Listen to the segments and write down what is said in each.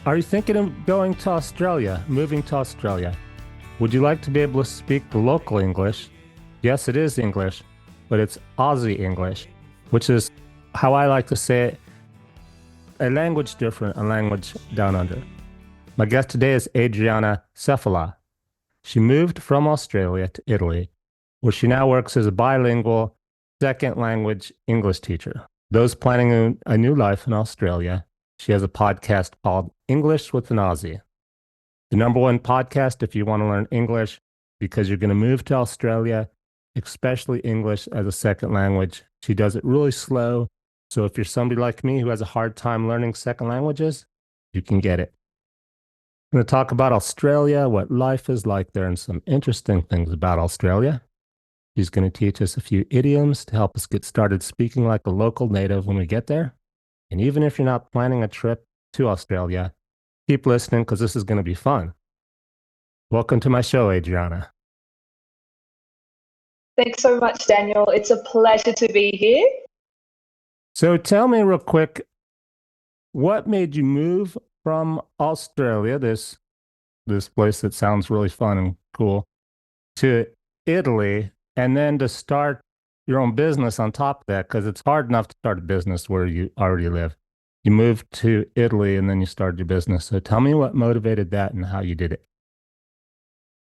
Are you thinking of going to Australia, moving to Australia? Would you like to be able to speak the local English? Yes, it is English, but it's Aussie English, which is how I like to say it, a language different, a language down under. My guest today is Adriana Cefala. She moved from Australia to Italy, where she now works as a bilingual second language English teacher. Those planning a new life in Australia, she has a podcast called English with an Aussie. The number one podcast if you want to learn English because you're going to move to Australia, especially English as a second language. She does it really slow. So if you're somebody like me who has a hard time learning second languages, you can get it. I'm going to talk about Australia, what life is like there, and some interesting things about Australia. She's going to teach us a few idioms to help us get started speaking like a local native when we get there. And even if you're not planning a trip to Australia, keep listening because this is going to be fun. Welcome to my show, Adriana. Thanks so much, Daniel. It's a pleasure to be here. So tell me real quick, what made you move from Australia, this place that sounds really fun and cool, to Italy, and then to start your own business on top of that? Because it's hard enough to start a business where you already live. You moved to Italy and then you started your business. So tell me what motivated that and how you did it.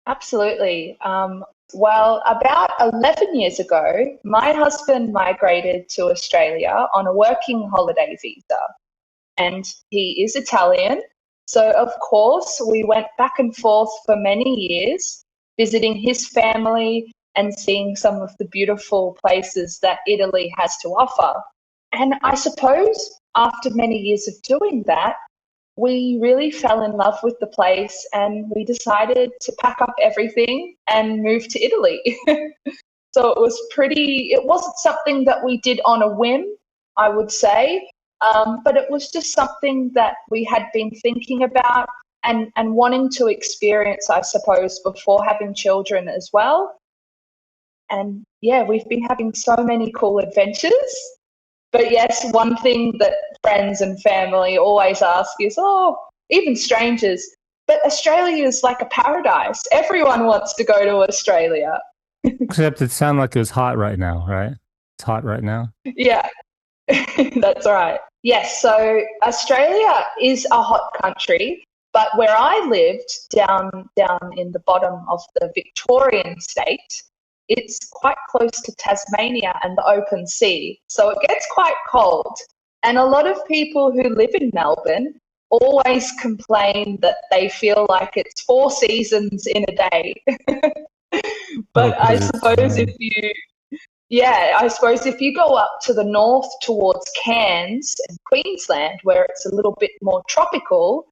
Absolutely. Well, about 11 years ago, my husband migrated to Australia on a working holiday visa, and he is Italian. So, of course, we went back and forth for many years, visiting his family and seeing some of the beautiful places that Italy has to offer. And I suppose after many years of doing that, we really fell in love with the place and we decided to pack up everything and move to Italy. So it wasn't something that we did on a whim, I would say, but it was just something that we had been thinking about and wanting to experience, I suppose, before having children as well. And yeah, we've been having so many cool adventures. But yes, one thing that friends and family always ask is, oh, even strangers, but Australia is like a paradise. Everyone wants to go to Australia. Except it sounded like it was hot right now, right? It's hot right now. Yeah, that's right. Yes, so Australia is a hot country, but where I lived down in the bottom of the Victorian state, it's quite close to Tasmania and the open sea, so it gets quite cold. And a lot of people who live in Melbourne always complain that they feel like it's four seasons in a day. But I suppose if you go up to the north towards Cairns and Queensland, where it's a little bit more tropical,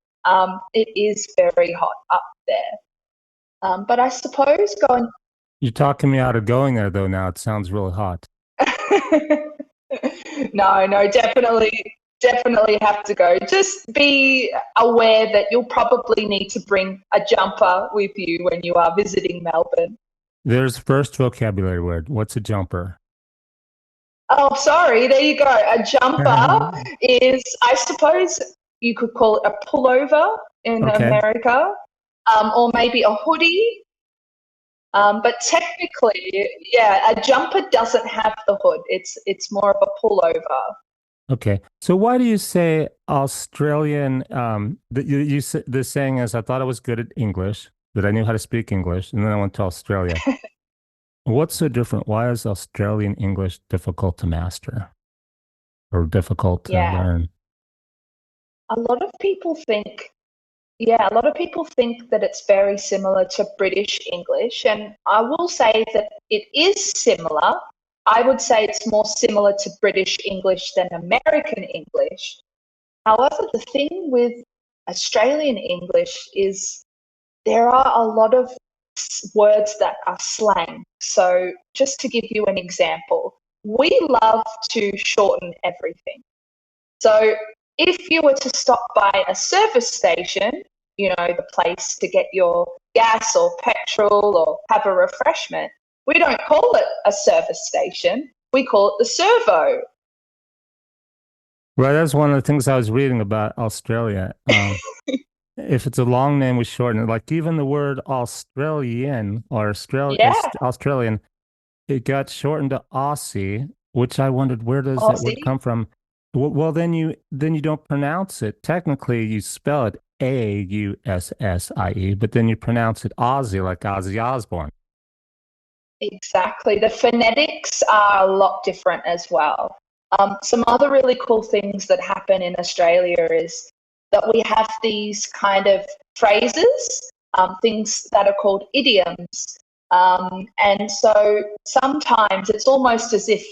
it is very hot up there. But I suppose going. You're talking me out of going there, though, now. It sounds really hot. No, definitely have to go. Just be aware that you'll probably need to bring a jumper with you when you are visiting Melbourne. There's first vocabulary word. What's a jumper? Oh, sorry. There you go. A jumper is, I suppose you could call it a pullover in America, or maybe a hoodie. But technically, yeah, a jumper doesn't have the hood. It's more of a pullover. Okay. So why do you say Australian? The saying is, I thought I was good at English, that I knew how to speak English, and then I went to Australia. What's so different? Why is Australian English difficult to master or difficult to learn? A lot of people think that it's very similar to British English, and I will say that it is similar. I would say it's more similar to British English than American English. However, the thing with Australian English is there are a lot of words that are slang. So just to give you an example, we love to shorten everything. So if you were to stop by a service station, the place to get your gas or petrol or have a refreshment, we don't call it a service station. We call it the servo. Right, that's one of the things I was reading about Australia. If it's a long name, we shorten it. Like even the word Australian or Yeah, Australian, it got shortened to Aussie, which I wondered where does that word Aussie. come from? Well, then you don't pronounce it. Technically, you spell it Aussie, but then you pronounce it Aussie, like Ozzy Osbourne. Exactly. The phonetics are a lot different as well. Some other really cool things that happen in Australia is that we have these kind of phrases, things that are called idioms. And so sometimes it's almost as if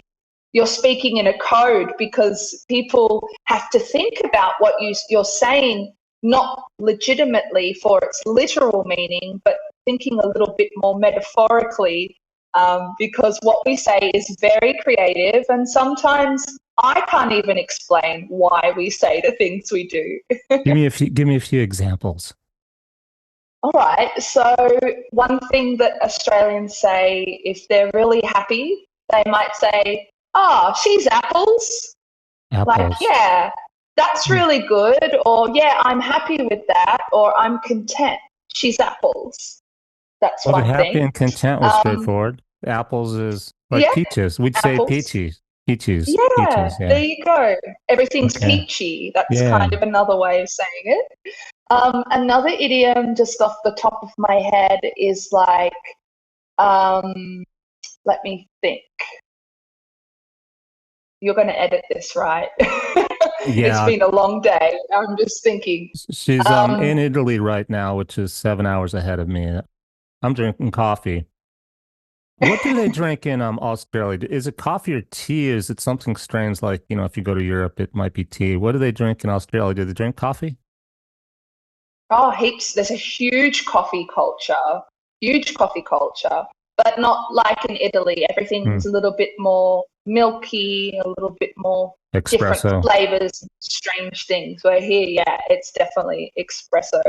you're speaking in a code because people have to think about what you're saying, not legitimately for its literal meaning, but thinking a little bit more metaphorically, because what we say is very creative, and sometimes I can't even explain why we say the things we do. Give me a few examples. All right, so one thing that Australians say if they're really happy, they might say, "Oh, she's apples." Like, Apples. yeah, that's Hmm. really good, or yeah, I'm happy with that, or I'm content. She's apples. That's Well, the one happy thing. and content was Um, straightforward. Apples is like yeah, peaches. We'd say apples. peaches. Peaches. Yeah, Peaches. there Yeah. you go. Everything's Okay. peachy. That's Yeah. kind of another way of saying it. Another idiom, just off the top of my head, is like, um, let me think. You're going to edit this, right? It's Yeah. been a long day. I'm just thinking. She's Um, in Italy right now, which is 7 hours ahead of me. I'm drinking coffee. What do they drink in Australia? Is it coffee or tea? Is it something strange like, if you go to Europe, it might be tea. What do they drink in Australia? Do they drink coffee? Oh, heaps. There's a huge coffee culture, but not like in Italy. Hmm. Everything's a little bit more milky, a little bit more different Espresso. flavors, strange things. Where here, yeah, it's definitely espresso.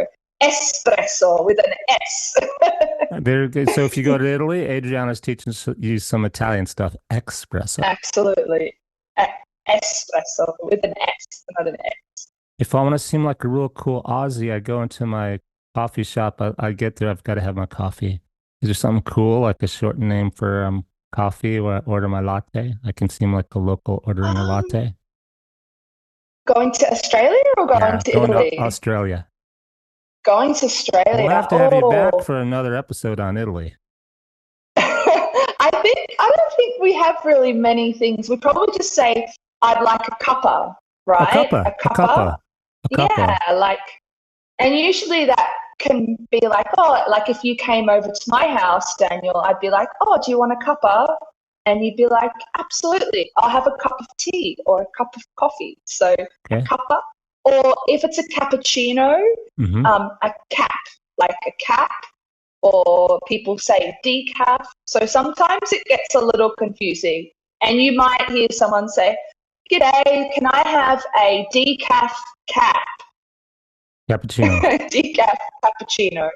Espresso with an S. So if you go to Italy, Adriana's teaching you some Italian stuff. Espresso. Absolutely. Espresso with an S, not an S. If I want to seem like a real cool Aussie, I go into my coffee shop. I get there, I've got to have my coffee. Is there something cool, like a short name for coffee, or I order my latte? I can seem like a local ordering a Um, latte. Going to Australia or going Yeah, to going to Italy? Australia. Going to We'll Australia. have to have you back Oh, for another episode on Italy. I don't think we have really many things. We probably just say I'd like a cuppa, A right? A cuppa, a cuppa. cuppa, a Yeah, cuppa. like, and usually that can be like, oh, like if you came over to my house, Daniel, I'd be like, oh, do you want a cuppa? And you'd be like, absolutely, I'll have a cup of tea or a cup of coffee. So a Okay. cuppa. Or if it's a cappuccino, Mm-hmm. a cap, like a cap, or people say decaf. So sometimes it gets a little confusing. And you might hear someone say, "G'day, can I have a decaf cap?" Cappuccino. Decaf cappuccino.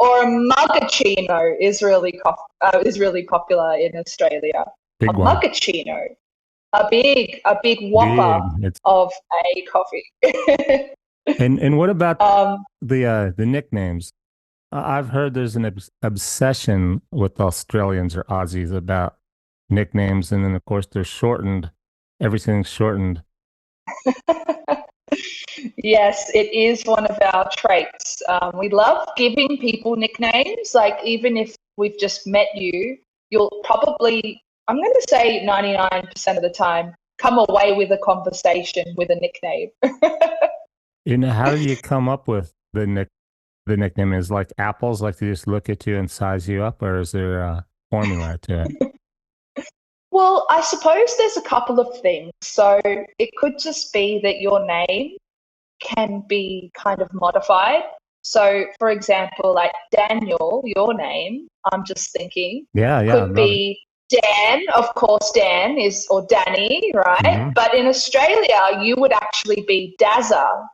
Or a mugacino is really popular in Australia. A Big one. mugacino, a big whopper Big. It's of a coffee. and what about um, the nicknames? I've heard there's an obsession with Australians or Aussies about nicknames, and then of course they're shortened. Everything's shortened. Yes, it is one of our traits. We love giving people nicknames. Like, even if we've just met you, you'll probably, I'm going to say 99% of the time, come away with a conversation with a nickname. How do you come up with the nickname? Is like apples, like they just look at you and size you up, or is there a formula to it? Well, I suppose there's a couple of things. So it could just be that your name can be kind of modified. So, for example, like Daniel, your name, I'm just thinking, Yeah, yeah, I could love it. be Dan. Of course, Dan is, or Danny, right? Mm-hmm. But in Australia, you would actually be Dazza.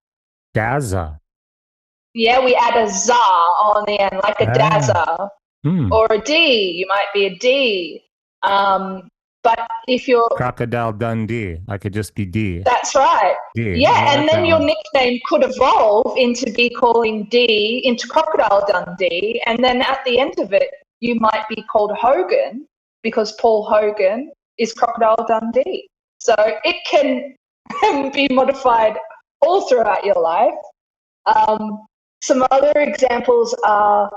Gaza. Yeah, we add a za on the end, like a Ah, Dazza. hmm. Or a D, you might be a D. But if you're, Crocodile Dundee. I could just be D. that's right. D. I Yeah, and like then that your one. nickname could evolve into be calling D into Crocodile Dundee, and then at the end of it, you might be called Hogan because Paul Hogan is Crocodile Dundee. So it can be modified all throughout your life. Some other examples are,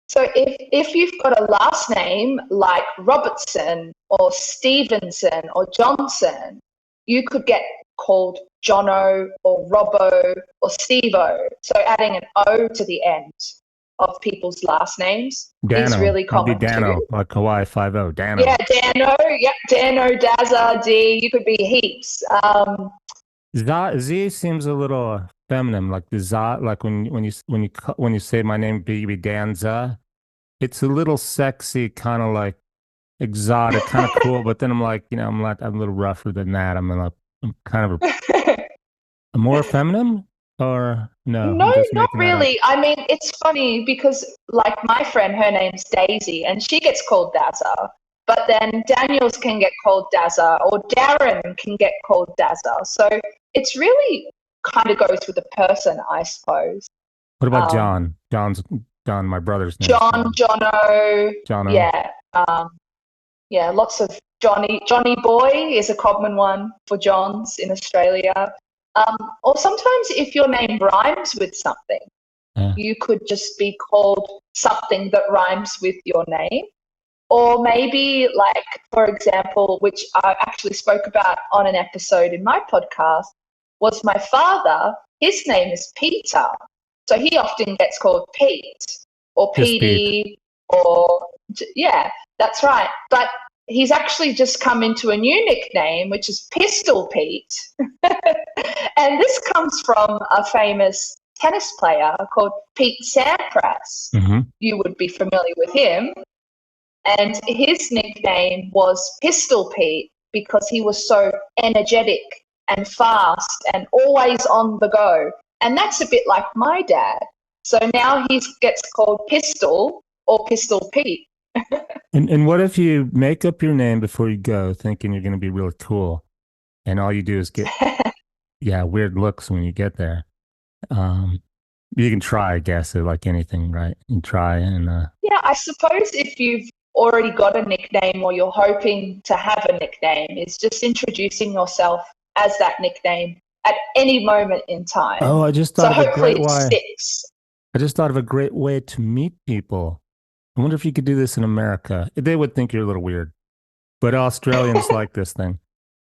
so if you've got a last name like Robertson or Stevenson or Johnson, you could get called Jono or Robbo or Stevo. So adding an O to the end of people's last names is Dano. really I'd be common too. Dano, like Hawaii 5-0. Yeah, Dano. Dano, yep, Dano, Dazza, D, you could be heaps. Z seems a little feminine, like the za, like when you say my name, be Danza. It's a little sexy, kind of like exotic, kind of cool. But then I'm like, I'm a little rougher than that. I'm kind of a more feminine, or no? No, I'm just not making that up. really. I mean, it's funny because, like, my friend, her name's Daisy, and she gets called Dazza. But then Daniels can get called Dazza, or Darren can get called Dazza. So it's really kind of goes with the person, I suppose. What about Um, John? John. My brother's name's John, John. Jono, Jono. yeah, yeah, lots of Johnny. Johnny Boy is a common one for Johns in Australia. Or sometimes if your name rhymes with something, Yeah. you could just be called something that rhymes with your name. Or maybe, like, for example, which I actually spoke about on an episode in my podcast, was my father. His name is Peter. So he often gets called Pete or Just Pete. Petey or, yeah, that's right. But he's actually just come into a new nickname, which is Pistol Pete. And this comes from a famous tennis player called Pete Sampras. Hmm. You would be familiar with him. And his nickname was Pistol Pete because he was so energetic and fast and always on the go. And that's a bit like my dad. So now he gets called Pistol or Pistol Pete. And what if you make up your name before you go, thinking you're going to be really cool, and all you do is get weird looks when you get there? Um, you can try, I guess, like anything, right? You can try and Yeah, I suppose if you've already got a nickname or you're hoping to have a nickname, is just introducing yourself as that nickname at any moment in time. oh, I just So thought of a hopefully great it way. sticks. I just thought of a great way to meet people. I wonder if you could do this in America. They would think you're a little weird, but Australians like this thing.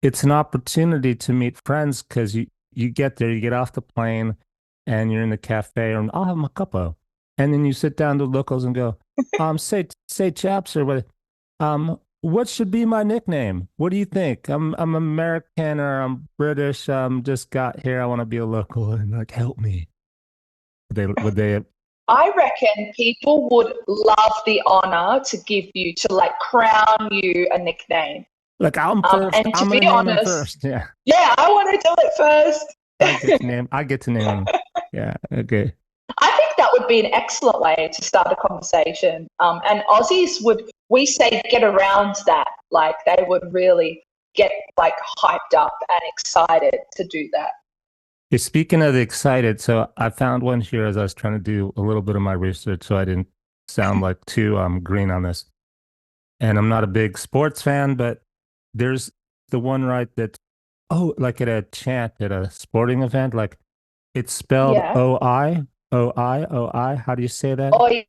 It's an opportunity to meet friends because you get there, you get off the plane, and you're in the cafe, and I'll have my cuppo, and then you sit down to locals and go, say chaps or what, what should be my nickname? What do you think? I'm American or I'm British. Just got here. I want to be a local and like help me. Would they I reckon people would love the honor to give you, to like crown you a nickname. like I'm first? And to I'm be gonna name him honest, first. Yeah, yeah, I want to do it I get first. to name. I get to name him. Yeah. Okay. I think that would be an excellent way to start a conversation. And Aussies would, we say, get around that. Like they would really get like hyped up and excited to do that. Yeah, speaking of the excited, so I found one here as I was trying to do a little bit of my research, so I didn't sound like too green on this. And I'm not a big sports fan, but there's the one right that like at a chant at a sporting event, like it's spelled Yeah. O-I. How do you say that? Oi,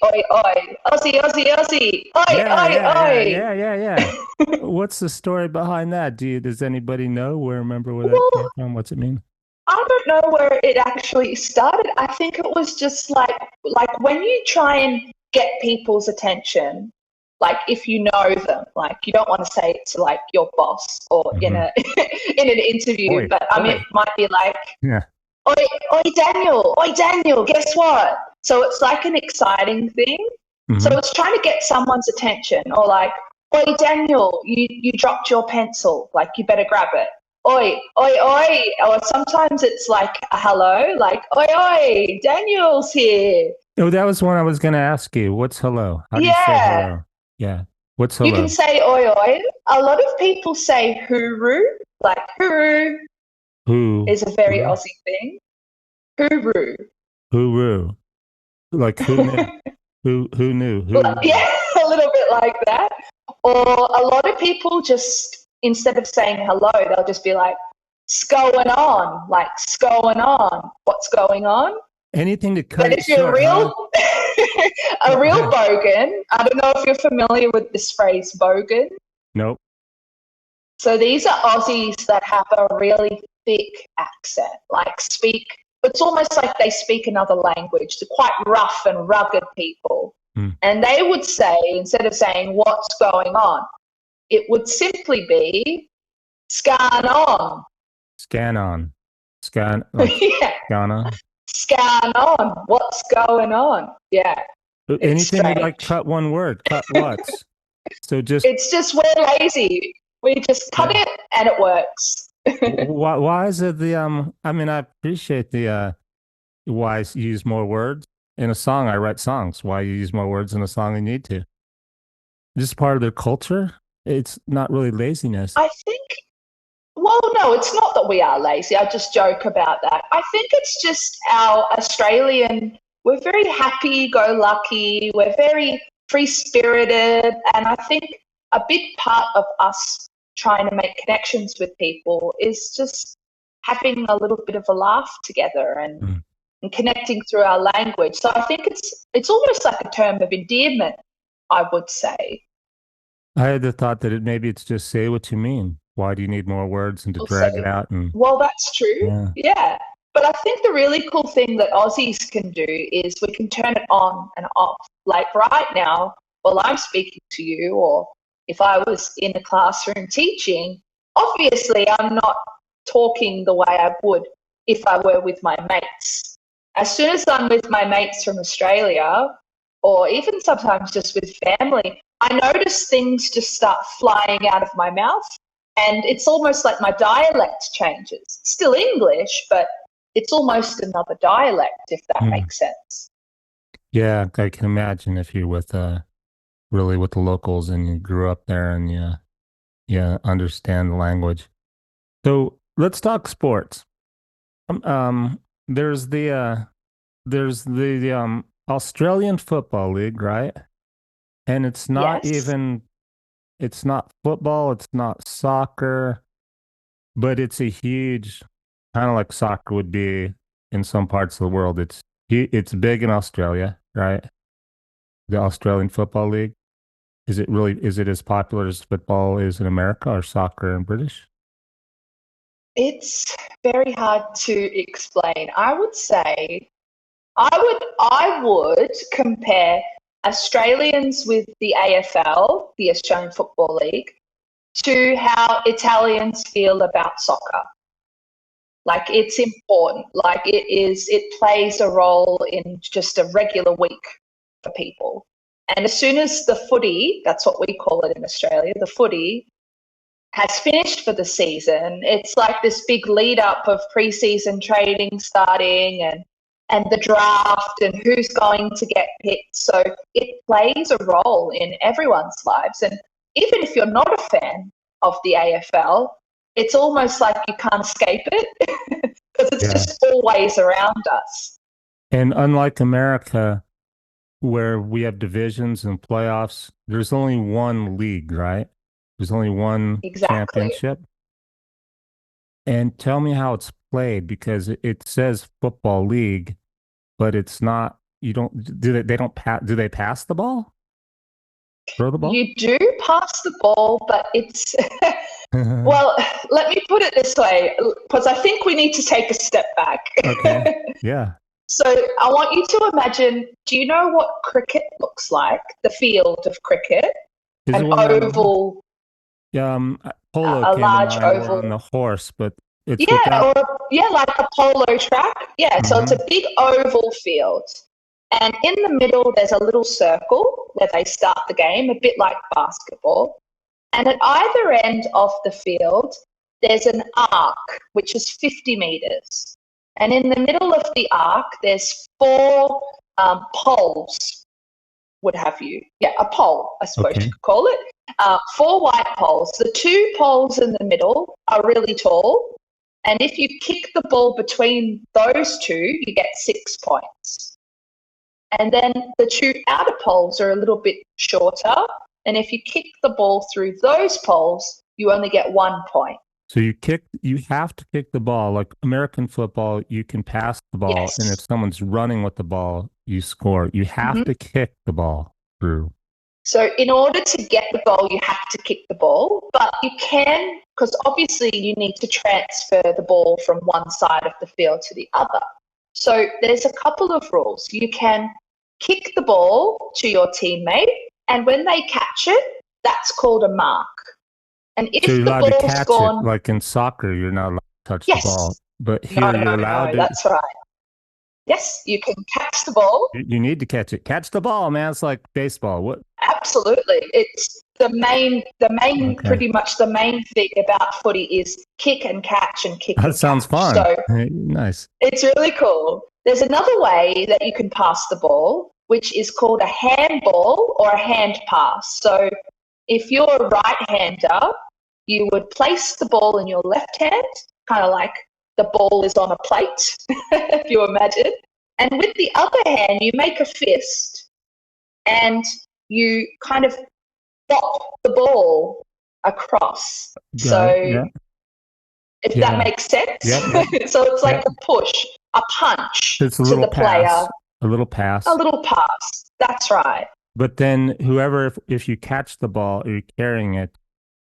oi, oi. Aussie, Aussie, Aussie. Oi, Yeah, oi, yeah, yeah, oi. yeah, yeah, yeah. What's the story behind that? Does anybody know where remember where that came Well, from? What's it mean? I don't know where it actually started. I think it was just like when you try and get people's attention, like if you know them, like you don't want to say it to like your boss or in Hmm. a in an interview, Oi, but I mean it oi. might be like, Yeah. oi Daniel, guess what? So it's like an exciting thing. So Hmm. it's trying to get someone's attention, or like, oi Daniel, you dropped your pencil, like you better grab it. Oi, oi, oi. Or sometimes it's like a hello, like, oi, oi, Daniel's here. Oh, that was one I was going to ask you. What's hello? How do you say Yeah. hello? Yeah. What's You can hello? say oi oi. A lot of people say hooroo, like hooroo Who? is a very Who? Aussie thing. Hooroo. Hooroo. Like who knew? Who knew? Hooroo. Yeah, a little bit like that. Or a lot of people just, instead of saying hello, they'll just be like, "Scoing on," like "Scoing on," what's going on? Anything to cut But it if you're short, huh? a real bogan, I don't know if you're familiar with this phrase, bogan. Nope. So these are Aussies that have a really thick accent, like speak, it's almost like they speak another language. They're quite rough and rugged people. Hmm. And they would say, instead of saying, "What's going on?" it would simply be, "Scan on." Scan on. Scan like Yeah, scan on. scan on. What's going on? Yeah, it's Anything to like strange. cut one word, cut what? So just It's just we're lazy. We just cut yeah. it and it works. Why is it the I mean I appreciate the why you use more words in a song. I write songs. Why you use more words in a song than you need to. Just part of their culture. It's not really laziness. I think, well, no, it's not that we are lazy. I just joke about that. I think it's just our Australian, we're very happy go lucky, we're very free spirited. And I think a big part of us trying to make connections with people is just having a little bit of a laugh together Mm. and connecting through our language. So I think it's almost like a term of endearment, I would say. I had the thought that maybe it's just say what you mean. Why do you need more words and to Also, drag it out and well, that's true. yeah. Yeah. But I think the really cool thing that Aussies can do is we can turn it on and off. Like right now, while I'm speaking to you, or if I was in a classroom teaching, obviously I'm not talking the way I would if I were with my mates. As soon as I'm with my mates from Australia, or even sometimes just with family, I notice things just start flying out of my mouth. And it's almost like my dialect changes. It's still English, but it's almost another dialect, if that Mm. makes sense. Yeah, I can imagine if you're with really with the locals and you grew up there and yeah, understand the language. So let's talk sports. Um, um there's the Australian Football League, right? And Yes. it's not football, it's not soccer, but it's a huge kind of like soccer would be in some parts of the world. It's big in Australia, right? The Australian Football League. Is it as popular as football is in America or soccer in British? It's very hard to explain. I would say I would compare Australians with the AFL, the Australian Football League, to how Italians feel about soccer. Like it's important. Like it plays a role in just a regular week for people. And as soon as the footy, that's what we call it in Australia, the footy has finished for the season, it's like this big lead up of pre-season trading starting and the draft and who's going to get picked. So it plays a role in everyone's lives. And even if you're not a fan of the AFL, it's almost like you can't escape it because it's Yeah. just always around us. And unlike America, where we have divisions and playoffs, there's only one league, right? There's only one Exactly. championship. And tell me how it's played because it says football league, but it's not. You don't do they don't pass? Do they pass the ball? Throw the ball? You do pass the ball, but it's, well, let me put it this way, because I think we need to take a step back. Okay. Yeah. So I want you to imagine, do you know what cricket looks like? The field of cricket? Is it An when they're on the oval, polo a came to large mind where on oval. the horse, but it's Yeah, without. or yeah, like a polo track. Yeah, so it's Hmm. a big oval field. And in the middle, there's a little circle where they start the game, a bit like basketball. And at either end of the field, there's an arc, which is 50 meters. And in the middle of the arc, there's four poles would have you. Yeah, a pole, I suppose Okay. you could call it. 4 white poles. The 2 poles in the middle are really tall. And if you kick the ball between those 2, you get 6 points. And then the 2 outer poles are a little bit shorter. And if you kick the ball through those poles, you only get 1 point. So you have to kick the ball. Like American football, you can pass the ball, and if Yes. someone's running with the ball, you score. You have Mhm. to kick the ball through. So in order to get the goal, you have to kick the ball, but you can, because obviously you need to transfer the ball from one side of the field to the other. So there's a couple of rules. You can kick the ball to your teammate, and when they catch it, that's called a mark. And So if you're the allowed to ball's catch it. gone, Like in soccer, you're not allowed to touch the ball. yes, But no, here no, you're allowed no, to. that's right. Yes, you can catch the ball. You need to catch it. Catch the ball, man. It's like baseball. What? Absolutely. It's the main, Okay. pretty much the main thing about footy is kick and catch and kick That and sounds catch. fun. So Nice. it's really cool. There's another way that you can pass the ball, which is called a handball or a hand pass. So if you're a right-hander, you would place the ball in your left hand, kind of like the ball is on a plate, if you imagine. And with the other hand, you make a fist and you kind of pop the ball across. Got it. So Yeah. if that Yeah. makes sense. Yep. Yep. So it's like Yep. a push, a punch It's a to little the player, pass. A little a pass. little pass. That's right. But then whoever, if you catch the ball or you're carrying it,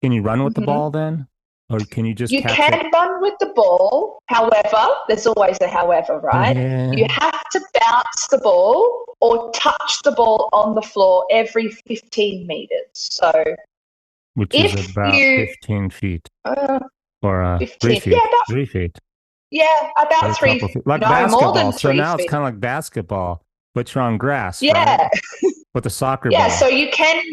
can you run with the Hmm. ball then? Or can you just You catch it? can run with the ball. However, there's always a however, right? You Yeah. have to bounce the ball or touch the ball on the floor every 15 meters. So Which is if about you, 15 feet uh, or 15, yeah, about, 3 feet or about a three, couple feet. Like no, more basketball. than So three now it's feet. kind of like basketball, but you're on grass, right? Yeah, With a soccer yeah. So ball. you can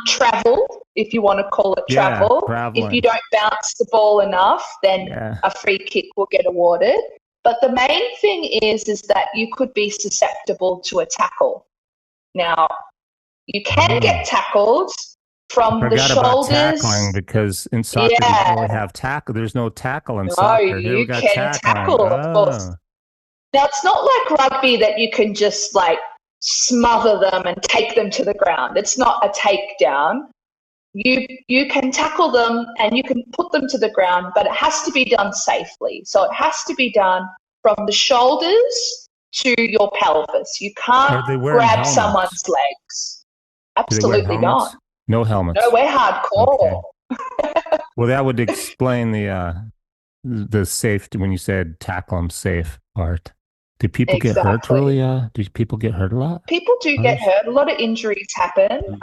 travel, if you want to call it Yeah, travel. If you traveling. don't bounce the ball enough, then Yeah. a free kick will get awarded. But the main thing is that you could be susceptible to a tackle. Now, you can Oh. get tackled I from the forgot about tackling shoulders. because in soccer you don't really Yeah, have tackle. There's no tackle in no, soccer. Here we you got can tackling. tackle, of course. Oh. Now, it's not like rugby that you can just like smother them and take them to the ground. It's not a takedown. You can tackle them and you can put them to the ground, but it has to be done safely. So it has to be done from the shoulders to your pelvis. You can't Are they wearing grab helmets? someone's legs. Do they wear Absolutely not. helmets? No No, helmets. we're hardcore. Okay. Well, that would explain the safety when you said tackle them safe part. Do people get hurt Exactly. really? Do people get hurt a lot? People do get Others? hurt. A lot of injuries happen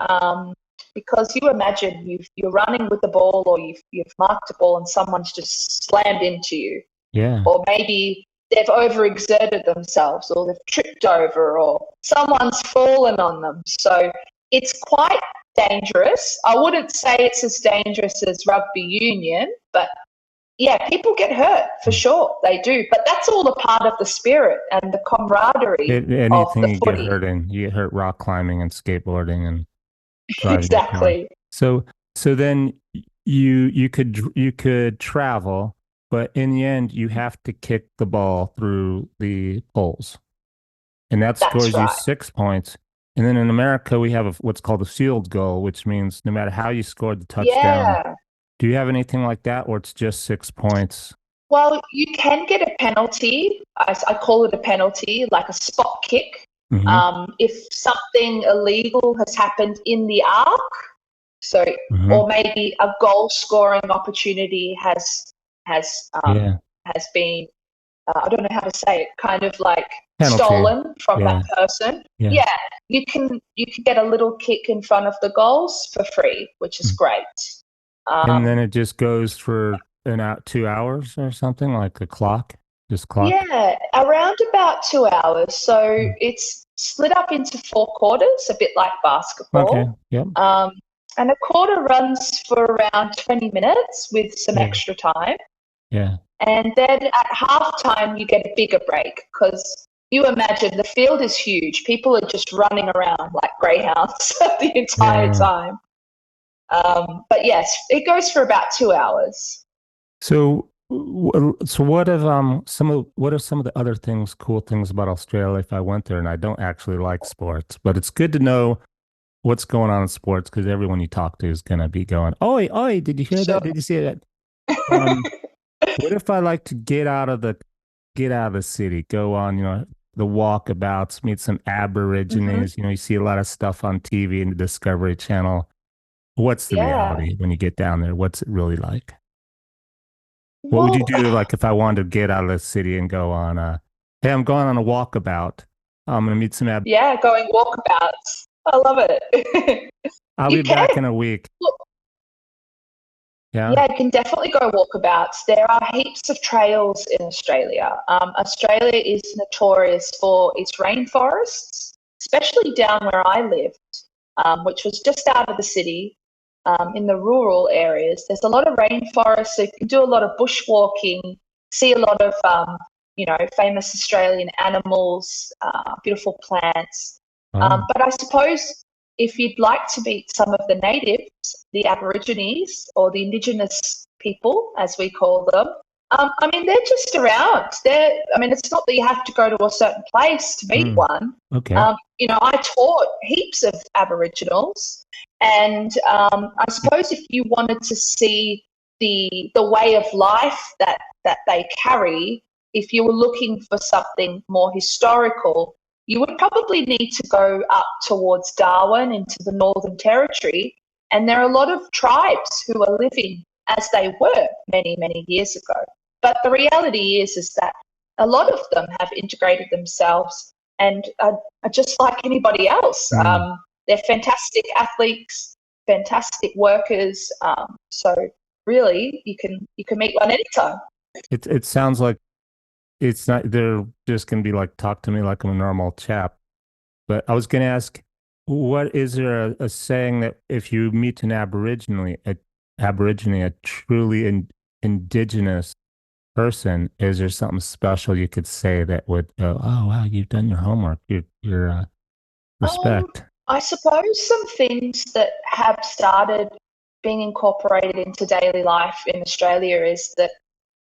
because you imagine you're running with the ball or you've marked a ball and someone's just slammed into you. Yeah. Or maybe they've overexerted themselves or they've tripped over or someone's fallen on them. So it's quite dangerous. I wouldn't say it's as dangerous as rugby union, but yeah, people get hurt for sure. They do. But that's all a part of the spirit and the camaraderie of Anything the you get footy. hurt in, you get hurt rock climbing and skateboarding and driving your car. Exactly. So then you could travel, but in the end you have to kick the ball through the poles, and that That's scores you right. 6 points. And then in America we have what's called a field goal, which means no matter how you scored the touchdown, Yeah. do you have anything like that, or it's just 6 points? Well, you can get a penalty. I call it a penalty, like a spot kick. Hmm. If something illegal has happened in the arc, so Hmm. or maybe a goal scoring opportunity has Yeah. has been I don't know how to say it, kind of like Penalty. stolen from that Yeah. person. Yeah. Yeah, you can get a little kick in front of the goals for free, which is great. And then Um, it just goes for 2 hours or something, like a clock, just clock. Yeah, around about 2 hours. So it's split up into 4 quarters, a bit like Okay. basketball. Yep. Um, and a quarter runs for around 20 minutes with some Yeah. extra time. Yeah. And then at halftime, you get a bigger break because you imagine the field is huge. People are just running around like greyhounds the entire Yeah. time. But yes, it goes for about 2 hours. So, so what are some of the other things, cool things about Australia if I went there and I don't actually like sports, but it's good to know what's going on in sports because everyone you talk to is gonna be going, "Oi, oi, did you hear Sure. that? Did you see that?" Um, what if I like to get out of the city, go on, the walkabouts, meet some Hmm. Aborigines, you see a lot of stuff on TV and the Discovery Channel. What's the Yeah. reality when you get down there? What's it really like? What would you Well, do like if I wanted to get out of the city and go on hey, I'm going on a walkabout. I'm gonna meet some yeah, going walkabouts. I love it. I'll You be back in can. a week. Look, Yeah. yeah, you can definitely go walkabouts. There are heaps of trails in Australia. Australia is notorious for its rainforests, especially down where I lived, which was just out of the city, in the rural areas. There's a lot of rainforests, so you can do a lot of bushwalking, see a lot of, famous Australian animals, beautiful plants. Oh. But I suppose if you'd like to meet some of the natives, the Aborigines or the Indigenous people, as we call them, they're just around. It's not that you have to go to a certain place to meet Hmm. one. Okay. I taught heaps of Aboriginals, and I suppose if you wanted to see the way of life that they carry, if you were looking for something more historical, you would probably need to go up towards Darwin into the Northern Territory. And there are a lot of tribes who are living as they were many, many years ago. But the reality is that a lot of them have integrated themselves and are just like anybody else. Hmm. They're fantastic athletes, fantastic workers. So really, you can meet one anytime. It sounds like it's not they're just gonna be like talk to me like I'm a normal chap. But I was gonna ask, what is there a saying that if you meet an Aborigine, a truly indigenous person, is there something special you could say that would go, oh wow, you've done your homework, you're Um, respect. I suppose some things that have started being incorporated into daily life in Australia is that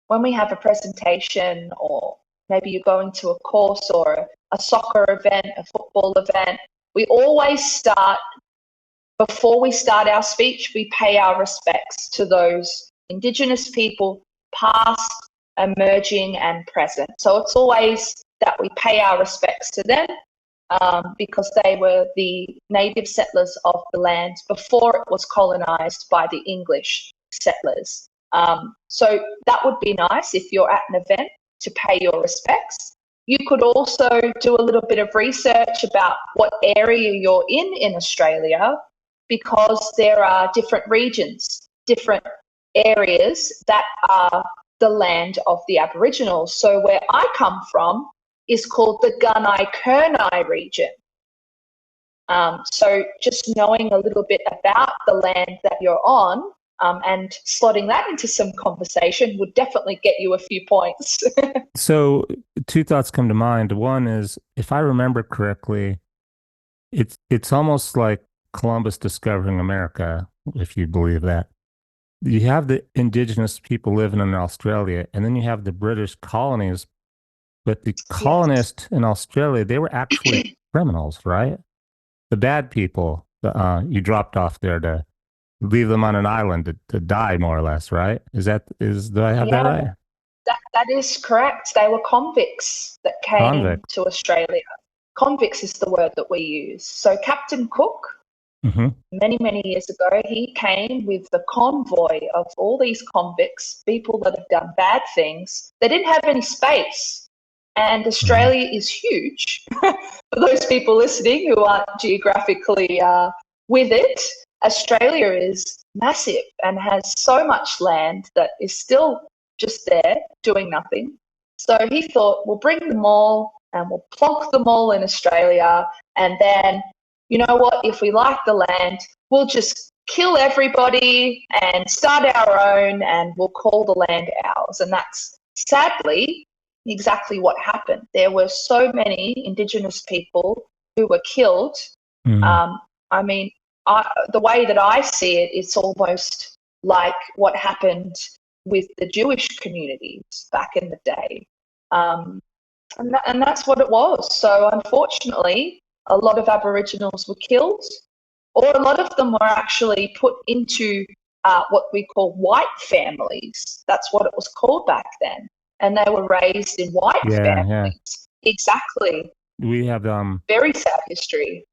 when we have a presentation, or maybe you're going to a course or a soccer event, a football event, we always start, before we start our speech, we pay our respects to those Indigenous people, past, emerging, and present. So it's always that we pay our respects to them, because they were the native settlers of the land before it was colonized by the English settlers. So that would be nice if you're at an event to pay your respects. You could also do a little bit of research about what area you're in Australia, because there are different regions, different areas that are the land of the Aboriginals. So where I come from is called the Gunai-Kurnai region. So just knowing a little bit about the land that you're on, and slotting that into some conversation would definitely get you a few points. So two thoughts come to mind. One is, if I remember correctly, it's almost like Columbus discovering America, if you believe that. You have the indigenous people living in Australia, and then you have the British colonies. But the Yes. colonists in Australia, they were actually criminals, right? The bad people you dropped off there to leave them on an island to die, more or less, right? Do I have that Yeah, right? that is correct. They were convicts that came Convict. to Australia. Convicts is the word that we use. So Captain Cook, Hmm. many, many years ago, he came with the convoy of all these convicts, people that have done bad things. They didn't have any space. And Hmm. Australia is huge. For those people listening who aren't geographically with it, Australia is massive and has so much land that is still just there doing nothing. So he thought, we'll bring them all and we'll plonk them all in Australia. And then, you know what, if we like the land, we'll just kill everybody and start our own, and we'll call the land ours. And that's sadly exactly what happened. There were so many Indigenous people who were killed. Mm. Um, I mean, the way that I see it, it's almost like what happened with the Jewish communities back in the day. Um, and that's what it was. So, unfortunately, a lot of Aboriginals were killed, or a lot of them were actually put into what we call white families. That's what it was called back then. And they were raised in white Yeah, yeah. families. Exactly. We have Very sad history.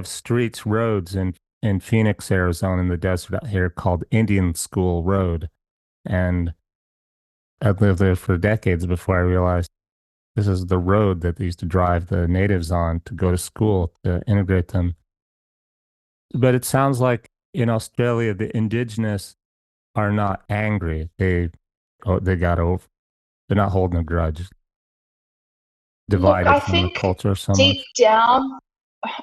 streets, roads in Phoenix, Arizona, in the desert out here called Indian School Road. And I lived there for decades before I realized this is the road that they used to drive the natives on to go to school to integrate them. But it sounds like in Australia, the indigenous are not angry. They got over. They're not holding a grudge, Look, divided I from the think culture so deep much. down,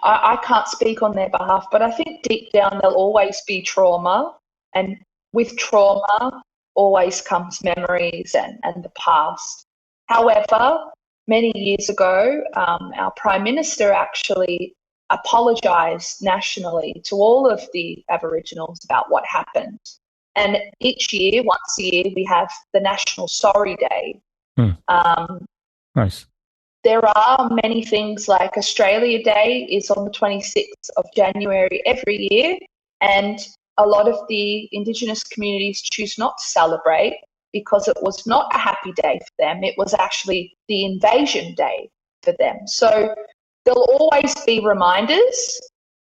I can't speak on their behalf, but I think deep down there'll always be trauma. And with trauma always comes memories and the past. However, many years ago, our Prime Minister actually apologised nationally to all of the Aboriginals about what happened. And each year, once a year, we have the National Sorry Day. Hmm, Um, nice. there are many things like Australia Day is on the 26th of January every year, and a lot of the Indigenous communities choose not to celebrate because it was not a happy day for them. It was actually the invasion day for them. So there'll always be reminders,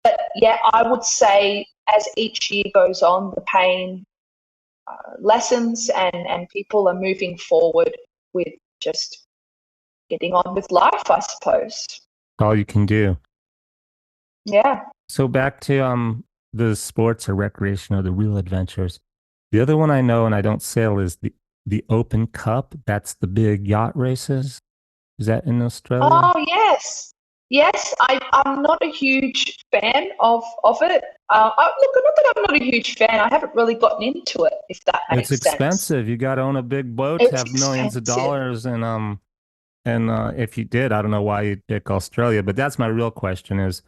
but yeah, I would say as each year goes on, the pain lessens and people are moving forward with just getting on with life, I suppose. All you can do. Yeah. So back to the sports or recreation or the real adventures. The other one I know and I don't sail is the Open Cup. That's the big yacht races. Is that in Australia? Oh, yes. Yes, I'm not a huge fan of it. Look, not that I'm not a huge fan. I haven't really gotten into it, if that It's makes sense. expensive. You got to own a big boat to It's have millions of expensive. dollars and if you did, I don't know why you'd pick Australia, but that's my real question is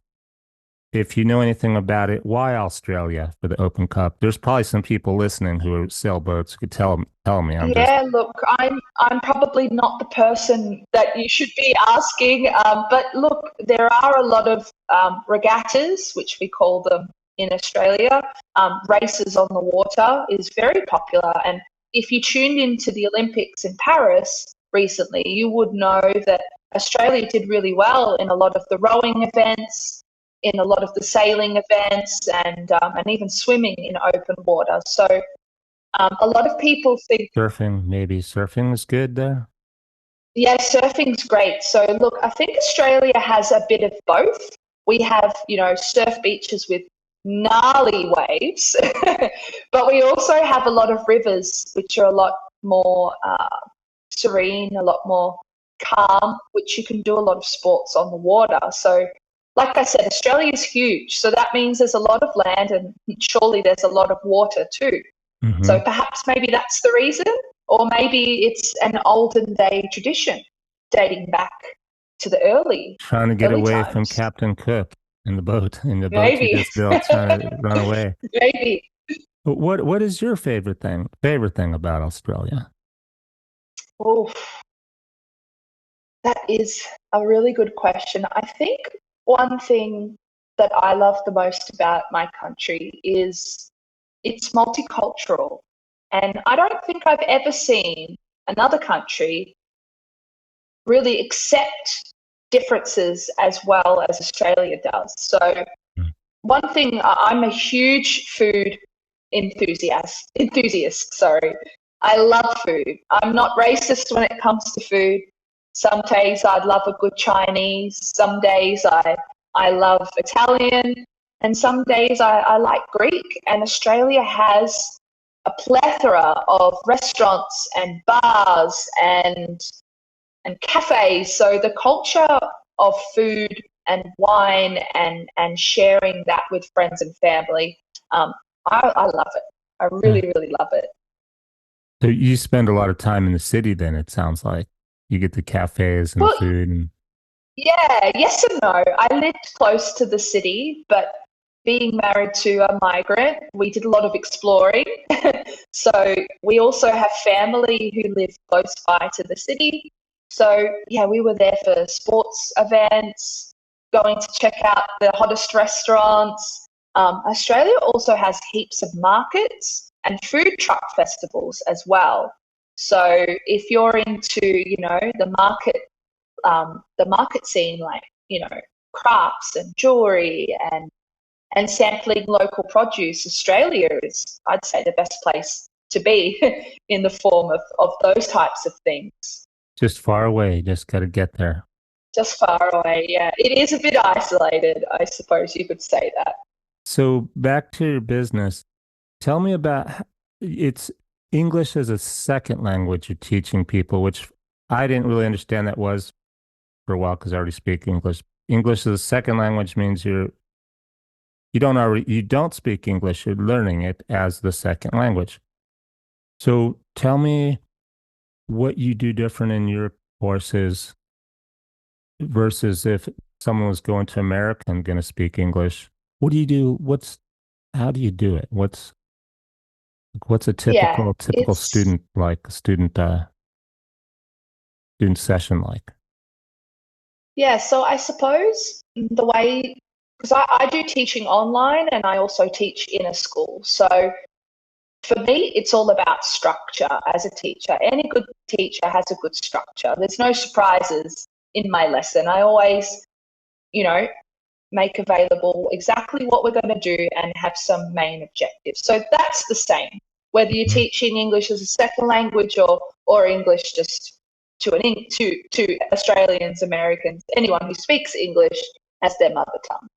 if you know anything about it, why Australia for the Open Cup? There's probably some people listening who are sailboats who could tell me. I'm just Yeah, look, I'm probably not the person that you should be asking, but look, there are a lot of regattas, which we call them in Australia. Races on the water is very popular, and if you tuned into the Olympics in Paris recently, you would know that Australia did really well in a lot of the rowing events, in a lot of the sailing events, and even swimming in open water. So a lot of people think, surfing. Maybe surfing is good there. yeah, surfing's great. So, look, I think Australia has a bit of both. We have, surf beaches with gnarly waves, but we also have a lot of rivers which are a lot more serene, a lot more calm, which you can do a lot of sports on the water. So, like I said, Australia is huge. So that means there's a lot of land and surely there's a lot of water too. So Hmm. perhaps maybe that's the reason, or maybe it's an olden day tradition dating back to the early, Trying to get early away from times. Captain Cook in the boat you Maybe, just built, trying to run away. maybe. But what is your favorite thing about Australia? Oh, that is a really good question. I think one thing that I love the most about my country is it's multicultural. And I don't think I've ever seen another country really accept differences as well as Australia does. So Mm. one thing, I'm a huge food enthusiast, sorry. I love food. I'm not racist when it comes to food. Some days I'd love a good Chinese. Some days I love Italian. And some days I like Greek. And Australia has a plethora of restaurants and bars and cafes. So the culture of food and wine and sharing that with friends and family, um, I love it. I Yeah. really, really love it. So you spend a lot of time in the city then, it sounds like. You get the cafes and the Well, food and yeah, yes and no. I lived close to the city, but being married to a migrant, we did a lot of exploring. So we also have family who live close by to the city. So yeah, we were there for sports events, going to check out the hottest restaurants. Australia also has heaps of markets and food truck festivals as well. So if you're into, the market scene, like crafts and jewelry and sampling local produce, Australia is, I'd say, the best place to be in the form of those types of things. just far away. Just got to get there. Just far away, yeah. It is a bit isolated, I suppose you could say that. So back to your business. Tell me about it's English as a second language you're teaching people, which I didn't really understand that was for a while because I already speak English. English as a second language means you don't speak English, you're learning it as the second language. So tell me what you do different in your courses versus if someone was going to America and going to speak English. What do you do? How do you do it? What's a Yeah, typical it's student like student session like? yeah. So I suppose the way, because I do teaching online and I also teach in a school. So for me, it's all about structure as a teacher. Any good teacher has a good structure. There's no surprises in my lesson. I always, you know, make available exactly what we're going to do and have some main objectives. So that's the same, whether you're Mhm. teaching English as a second language or English just to Australians, Americans, anyone who speaks English as their mother tongue.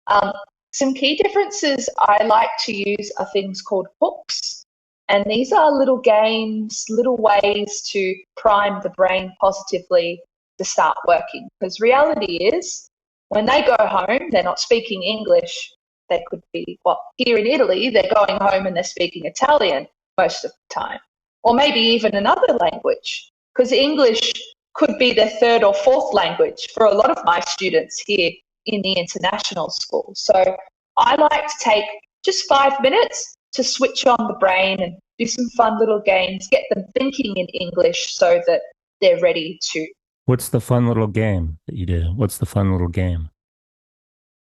Um, some key differences I like to use are things called hooks. And these are little games, little ways to prime the brain positively to start working. Because reality is, when they go home, they're not speaking English. They could be, well, here in Italy, they're going home and they're speaking Italian most of the time, or maybe even another language, because English could be their third or fourth language for a lot of my students here in the international school. So I like to take just 5 minutes to switch on the brain and do some fun little games, get them thinking in English so that they're ready to. What's the fun little game that you do? What's the fun little game?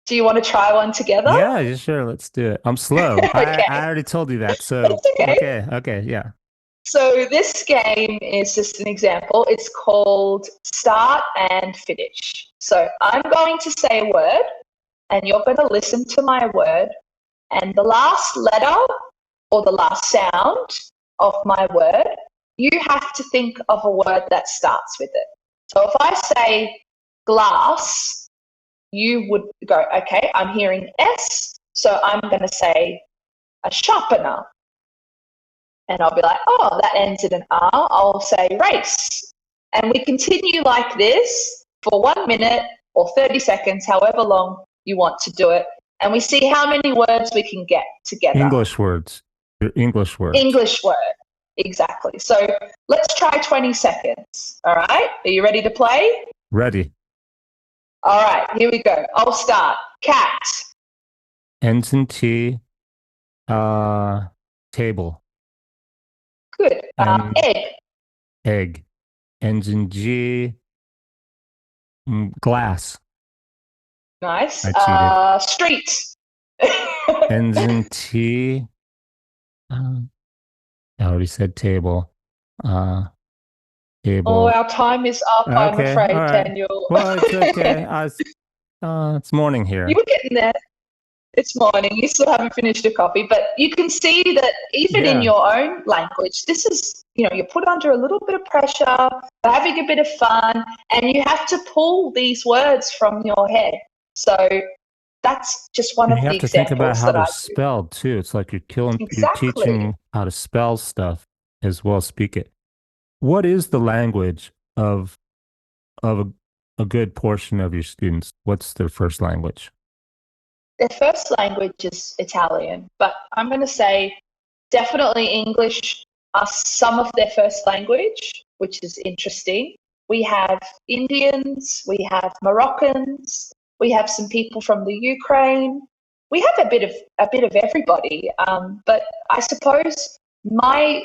Do you want to try one together? Yeah, sure. Let's do it. I'm slow. I Okay, already told you that. So, that's okay. okay, yeah. So this game is just an example. It's called Start and Finish. So I'm going to say a word and you're going to listen to my word, and the last letter or the last sound of my word, you have to think of a word that starts with it. So if I say glass, you would go, okay, I'm hearing S, so I'm going to say a sharpener. And I'll be like, oh, that ends in an R. I'll say race. And we continue like this for 1 minute or 30 seconds, however long you want to do it. And we see how many words we can get together. English words. Your English words. English word. Exactly. So let's try 20 seconds. All right. Are you ready to play? Ready. All right. Here we go. I'll start. Cat. Ends in T. Uh, Table. Good. And Egg. egg. Ends in G. Glass. Nice. I cheated. Street. Ends in T. I already said table. Uh, Oh, Table. our time is up, I'm Okay, all afraid, right. Daniel. Well, it's okay. It's morning You here. were getting there. It's morning. You still haven't finished your coffee, but you can see that even in Yeah, your own language, this is, you're put under a little bit of pressure, having a bit of fun, and you have to pull these words from your head. So that's just one and of you the have to think about examples how that I they're do. spelled too. It's like you're Exactly. teaching how to spell stuff as well as speak it. What is the language of a good portion of your students? What's their first language? Their first language is Italian, but I'm going to say definitely English are some of their first language, which is interesting. we have Indians, we have Moroccans, we have some people from the Ukraine. We have a bit of everybody. But I suppose my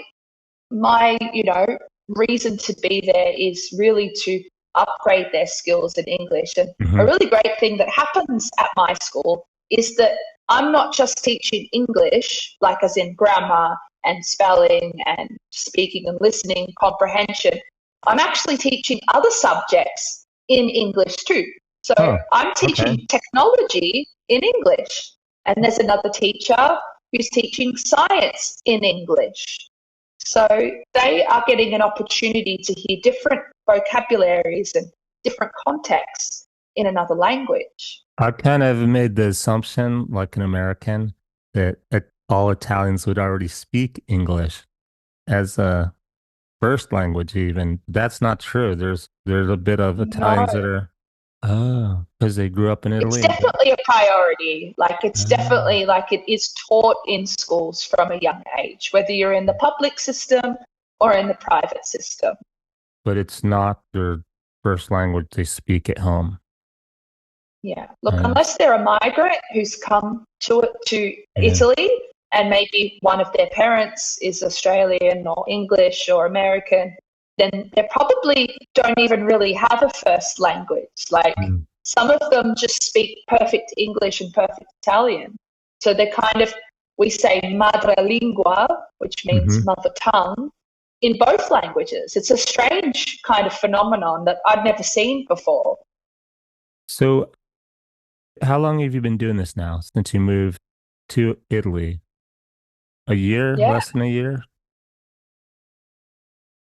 reason to be there is really to upgrade their skills in English. And a Hmm. really great thing that happens at my school is that I'm not just teaching English, like as in grammar and spelling and speaking and listening comprehension. I'm actually teaching other subjects in English too. So Oh, I'm okay. teaching technology in English, and there's another teacher who's teaching science in English. So they are getting an opportunity to hear different vocabularies and different contexts in another language. I kind of made the assumption, like an American, that all Italians would already speak English as a first language. Even that's not true. There's a bit of No, Italians that are, oh, because they grew up in it's Italy. definitely a priority. Like it's Oh, definitely like it is taught in schools from a young age, whether you're in the public system or in the private system. but it's not their first language they speak at home. Yeah. Look, Uh, unless they're a migrant who's come to yeah. Italy and maybe one of their parents is Australian or English or American, then they probably don't even really have a first language. Like Mm. some of them just speak perfect English and perfect Italian. So they're kind of, we say madrelingua, which Hmm. means mother tongue, in both languages. It's a strange kind of phenomenon that I'd never seen before. So, how long have you been doing this now since you moved to Italy? A year, Yeah. less than a year?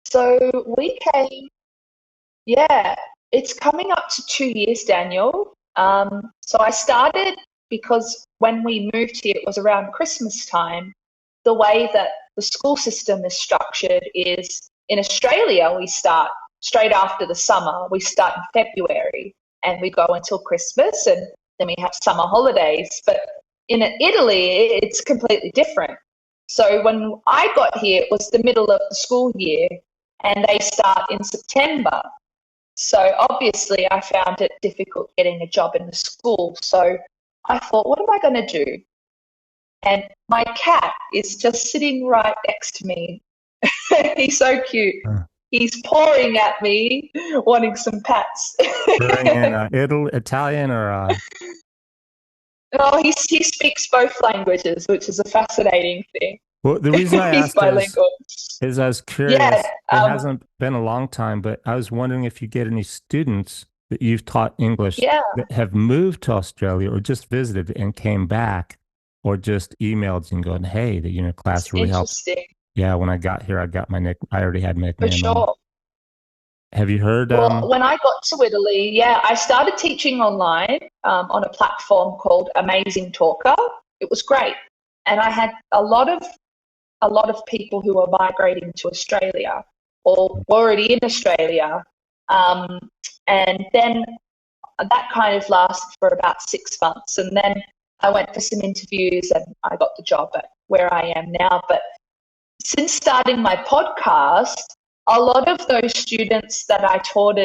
So we came, yeah, it's coming up to 2 years, Daniel. So I started because when we moved here, it was around Christmas time. The way that the school system is structured is in Australia, we start straight after the summer. We start in February and we go until Christmas, and then we have summer holidays. But in Italy, it's completely different. So when I got here, it was the middle of the school year and they start in September. So obviously, I found it difficult getting a job in the school. So I thought, what am I going to do? And my cat is just sitting right next to me. He's so cute. Uh, He's pawing at me, wanting some pats. During in Italian or Oh, he speaks both languages, which is a fascinating thing. well, the reason I He's asked bilingual. is I was Yeah, curious. It hasn't been a long time, but I was wondering if you get any students that you've taught English yeah, that have moved to Australia or just visited and came back, or just emailed you and going, "Hey, the unit it's class really helped." interesting Yeah, when I got here, I got my nick. I already had a for nickname. sure. Have you heard? Well, when I got to Italy, yeah, I started teaching online on a platform called Amazing Talker. It was great, and I had a lot of people who were migrating to Australia or were already in Australia, um, and then that kind of lasted for about 6 months, and then I went for some interviews and I got the job at where I am now. But since starting my podcast, a lot of those students that I taught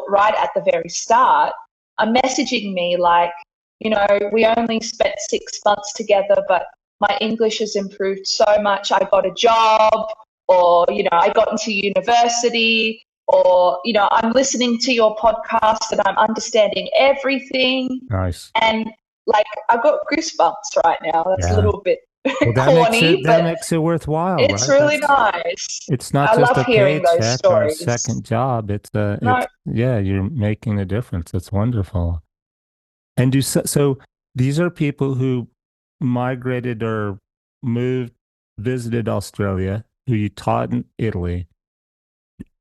right at the very start are messaging me like, we only spent 6 months together, but my English has improved so much. I got a job, or I got into university, or I'm listening to your podcast and I'm understanding everything. Nice. And like I got goosebumps right now. That's a Yeah. little bit Well, corny, that but makes it worthwhile, it's right? really nice. It's not I just love a hearing those paycheck or a stories. second job. No, Yeah, you're making a difference. It's wonderful. And so these are people who migrated or moved, visited Australia, who you taught in Italy.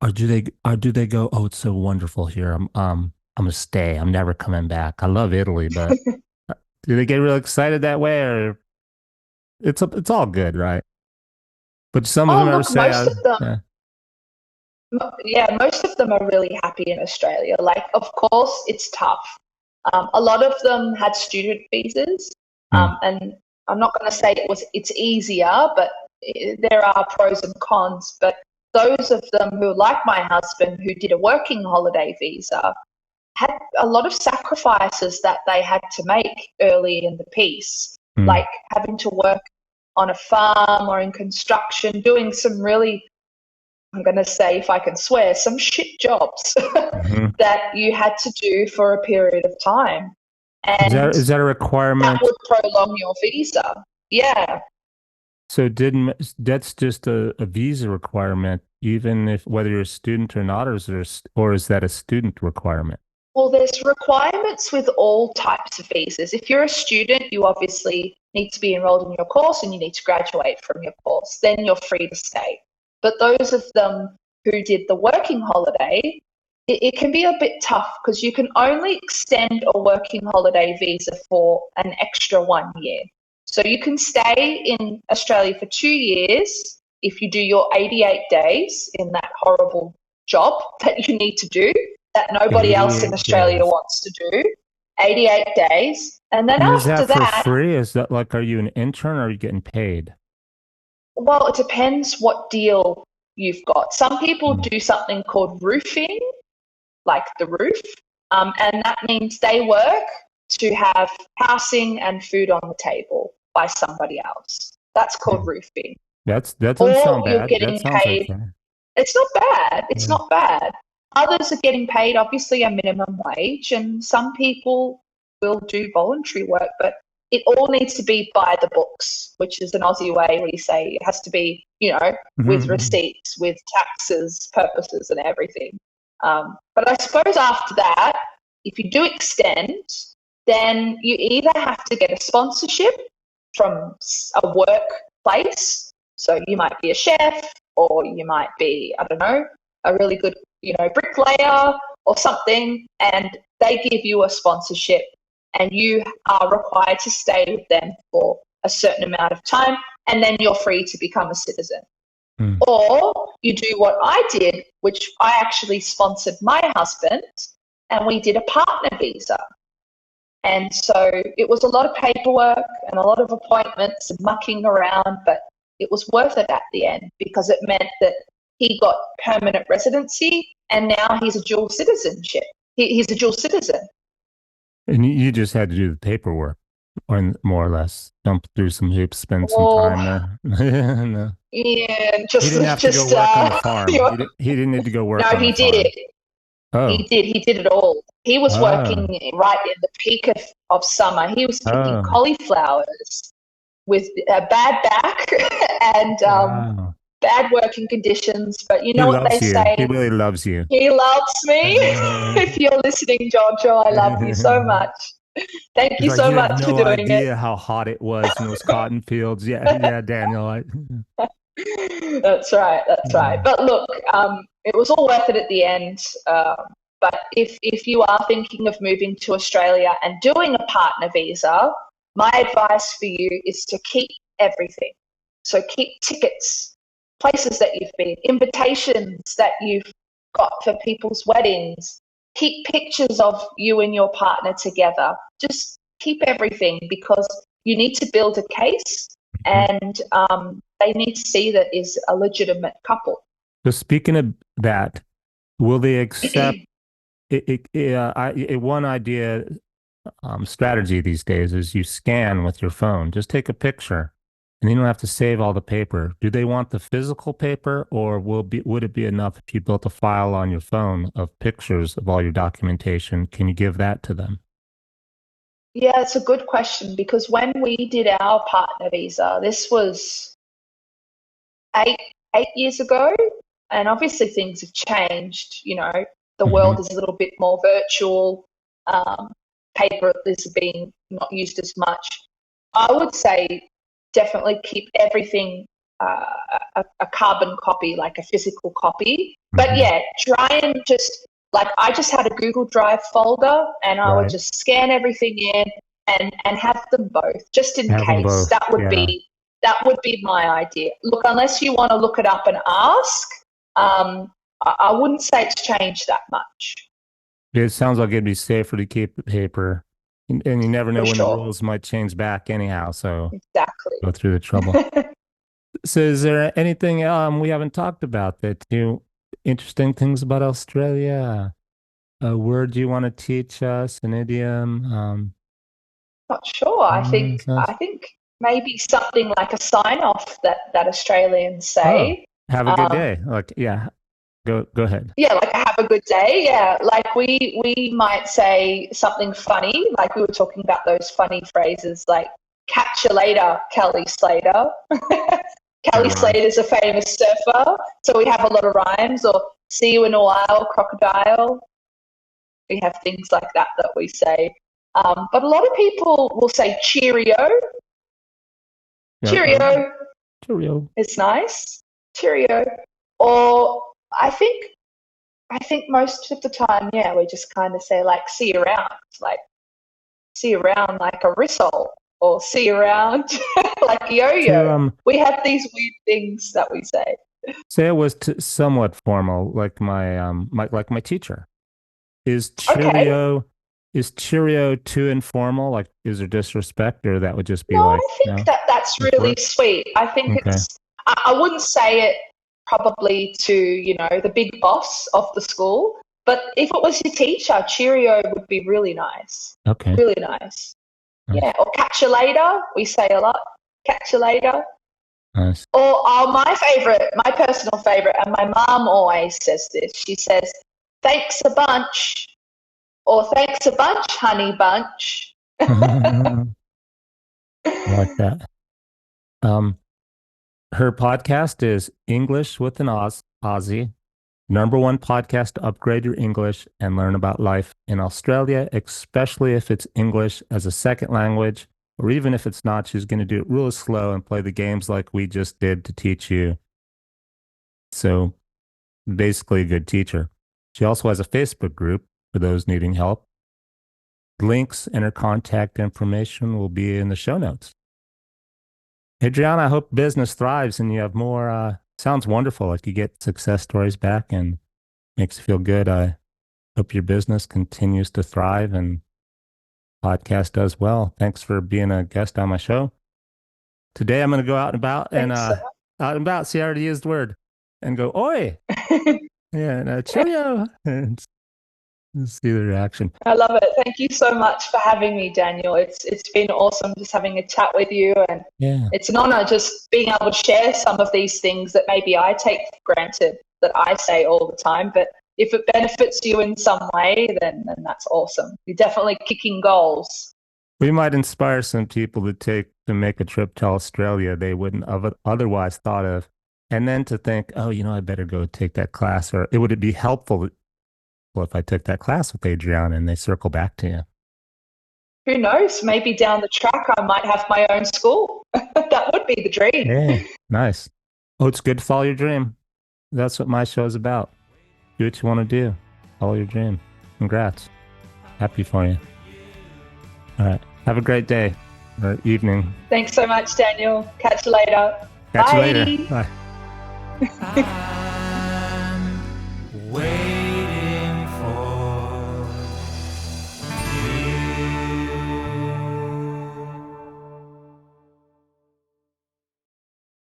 Or do they go, "Oh, it's so wonderful here. I'm gonna stay. I'm never coming back. I love Italy," but do they get real excited that way, or it's all good, right? But some of them oh ever look, say, most of them, yeah, yeah, most of them are really happy in Australia. Like, of course, it's tough. A lot of them had student visas, mm, and I'm not going to say it's easier, but there are pros and cons. But those of them who, like my husband, who did a working holiday visa, had a lot of sacrifices that they had to make early in the piece, Mm. like having to work on a farm or in construction, doing some really, I'm going to say, if I can swear, some shit jobs Hmm. that you had to do for a period of time. And Is that a that requirement? would prolong your visa. Yeah. So didn't that's just a visa requirement, even if whether you're a student or not, or is that a student requirement? Well, there's requirements with all types of visas. If you're a student, you obviously need to be enrolled in your course and you need to graduate from your course. Then you're free to stay. But those of them who did the working holiday, it can be a bit tough because you can only extend a working holiday visa for an extra 1 year. So you can stay in Australia for 2 years if you do your 88 days in that horrible job that you need to do that nobody else in 88 Australia days. wants to do. 88 days. And then And is after that for that, free? Is that like, are you an intern or are you getting paid? well, it depends what deal you've got. Some people Mm. do something called roofing, like the roof, and that means they work to have housing and food on the table by somebody else. That's called Mm. roofing. That doesn't Or sound you're bad. That getting sounds paid. okay. It's not bad. It's Yeah. not bad. Others are getting paid, obviously, a minimum wage, and some people will do voluntary work, but it all needs to be by the books, which is an Aussie way we say it has to be, with Mhm. receipts, with taxes, purposes, and everything. But I suppose after that, if you do extend, then you either have to get a sponsorship from a workplace. So you might be a chef, or you might be, I don't know, a really good, bricklayer or something, and they give you a sponsorship and you are required to stay with them for a certain amount of time, and then you're free to become a citizen. Mm. Or you do what I did, which I actually sponsored my husband, and we did a partner visa. And so it was a lot of paperwork and a lot of appointments and mucking around, but it was worth it at the end because it meant that he got permanent residency and now he's a dual citizenship. He's a dual citizen. And you just had to do the paperwork, or more or less, jump through some hoops, spend some Oh, time there. No. yeah, He just, didn't have to go just, work on the farm. you know, He didn't need to go work no, on the he did. farm. Oh, He did it all. He was working oh, right in the peak of summer. He was picking oh, cauliflowers with a bad back and wow. bad working conditions. But you He know what they loves you. He say? really loves you. He loves me. If you're listening, Jojo, I love you so much. Thank It's you like so you have much for no doing it. idea how hot it was in those cotton fields. Yeah, yeah, Daniel. That's right. That's right. But look, it was all worth it at the end. But if you are thinking of moving to Australia and doing a partner visa, my advice for you is to keep everything. So keep tickets, places that you've been, invitations that you've got for people's weddings. Keep pictures of you and your partner together. Just keep everything because you need to build a case and they need to see that is a legitimate couple. So speaking of that, will they accept one idea strategy these days is you scan with your phone. Just take a picture and you don't have to save all the paper. Do they want the physical paper or would it be enough if you built a file on your phone of pictures of all your documentation? Can you give that to them? Yeah, it's a good question because when we did our partner visa, this was eight 8 years ago, and obviously things have changed. The Hmm. world is a little bit more virtual. Um, Paper is being not used as much. I would say definitely keep everything a carbon copy, like a physical copy. But Hmm. yeah, try and just like I just had a Google Drive folder, and I would Right. just scan everything in and have them both, just in Have them case. both. Yeah. That would be my idea. Look, unless you want to look it up and ask, I wouldn't say it's changed that much It sounds like it'd be safer to keep the paper. And you never for know when the sure. rules might change back anyhow. So Exactly. go through the trouble. So is there anything we haven't talked about that you interesting things about Australia? A word you want to teach us, an idiom? Not sure. I think maybe something like a sign off that Australians Oh, say. have a good Um, day. Like, yeah, go ahead. yeah, like have a good day. Yeah, like we might say something funny, like we were talking about those funny phrases, like "catch you later, Kelly Slater." Good Kelly rhyme. Slater's a famous surfer, so we have a lot of rhymes. Or "see you in a while, crocodile." We have things like that we say. But a lot of people will say "cheerio." Yeah, Cheerio cheerio. is nice. Cheerio. Or I think I think most of the time, yeah, we just kind of say like "see you around," like "see you around" like a risol, or "see you around" like To yo-yo. We have these weird things that we say. say it was somewhat formal, like my teacher. Is Okay. Cheerio too informal? Like, is there disrespect, or that would just be No, like, I think no, that's this really work? sweet. I think Okay. I wouldn't say it probably to, the big boss of the school, but if it was your teacher, cheerio would be really nice. Okay. Really nice. Yeah. Nice. Or catch you later, we say a lot. Catch you later. Nice. Or my favorite, my personal favorite, and my mom always says this. She says, "Thanks a bunch," or "Thanks a bunch, honey bunch." I like that. Um, her podcast is English with an Aussie. Number one podcast to upgrade your English and learn about life in Australia, especially if it's English as a second language, or even if it's not, she's going to do it real slow and play the games like we just did to teach you. So basically a good teacher. She also has a Facebook group for those needing help. Links and her contact information will be in the show notes. Adriana, I hope business thrives and you have more. Sounds wonderful. Like you get success stories back and makes you feel good. I hope your business continues to thrive and podcast does well. Thanks for being a guest on my show. Today I'm going to go out and about Thanks so out and about. See, I already used the word and go, oi. much. Yeah, and cheerio. And see the reaction. I love it. Thank you so much for having me, Daniel. It's been awesome just having a chat with you, and Yeah. it's an honor just being able to share some of these things that maybe I take for granted that I say all the time. But if it benefits you in some way, then that's awesome. You're definitely kicking goals. We might inspire some people to make a trip to Australia they wouldn't have otherwise thought of. And then to think, oh, I better go take that class, or it would be helpful if I took that class with Adriana and they circle back to you. Who knows? Maybe down the track I might have my own school. That would be the dream. Yeah, nice. Oh, it's good to follow your dream. That's what my show is about. Do what you want to do. Follow your dream. Congrats. Happy for you. All right. Have a great day or evening. Thanks so much, Daniel. Catch you later. Catch you later. Bye. Bye.